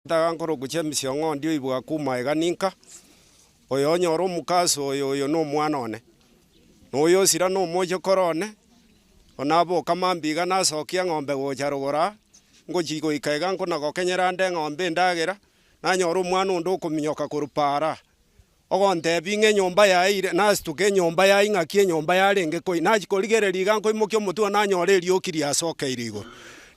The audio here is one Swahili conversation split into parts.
Ndagakoro guchemisia ng'ondi oibwa kuma iganinka oyo onyora omukaso oyo no omwana one noyo osira no omochokora one onaboka mambiga nasokia ng'ombe gocha rogora ngochi goika iga nkonagokenyera nde ng'ombe endagera nanyora omwana onde okominyoka korwa ogontebia ng'a enyomba yaire nastuka enyomba yaing'aki enyomba yarenge koi nachikorigereria iga nkoimokia omotwe nanyora erioki riasokeire igoro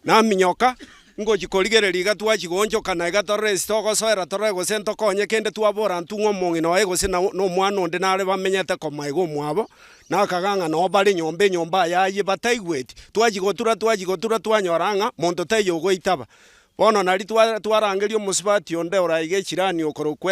naminyoka ngochi korigereria iga twachigonchokana iga torore togosoera torore gose ntokonye kende twabora ntung'o omong'ina oye gose na omwana onde nare bamenyete koma iga omwabo nakagang'a noo bare enyomba yaye bataigweti twachigotura twanyora ng'a monto taiyo ogoitaba bono nari twarangeria omosubati onde oraiga echirani okoroku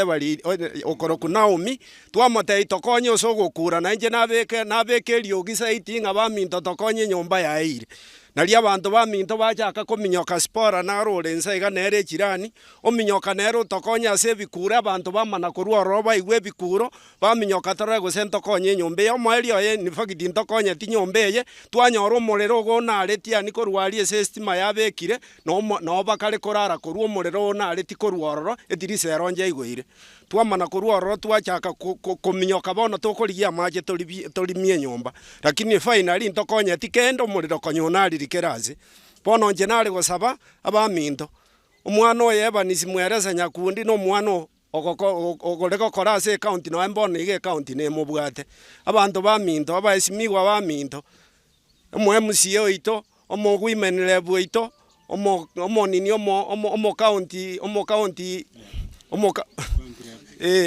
okoroku Naomi twamotebia tokonye ase ogokura na inche nabeka eriogi saiti ng'a baminto tokonye enyomba yaire nari abanto baminto bachaka kominyoka spora narore nsa iga nere echirani ominyoka nere otokonye ase ebikuro abanto bamana korwa ororo baigwa ebikuro baminyoka torore gose ntokonye enyomba eye omoerio oye infact ntokonyeti nyomba eye twanyora omorero ogo onareti ani korwa aria ase estima yabekire noo bakare korara korwa omorero onareti korwa ororo edirisa eronge yaigwaire twamana korwa ororo twachaka kominyoka bono tokorigia amache torimie enyomba lakini finally ntokonyeti kende omorero konya onarirekere ase bono inche nare gosaba abaminto omwana oyo Evans mweresa nyakundi na omwana ogore gokora ase ecounty noe bono iga ecounty nemobwate abanto baminto abaesimigwa baminto omo MCA oito omo women rep oito omonini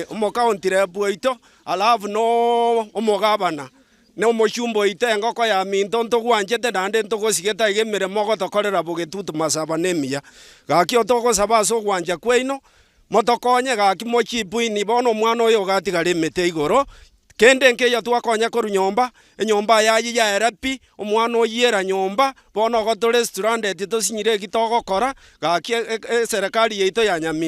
omo county rep oito alafu no omogabana na omochumba oito engoko ya minto ntogwanchete naende ntogosigeta iga emeremo ogotokorera bogetutu masaba na emiya gaki otogosaba ase ogwancha kwaino motokonye gaki mochipu ini bono omwana oyo ogatigara emete igoro kende nkeiyo twakonya korwa nyomba enyomba yaye yaera pi omwana oyiera nyomba bono igo tore stranded tosinyire eki togokora gaki eserekari yaito ya Nyamira.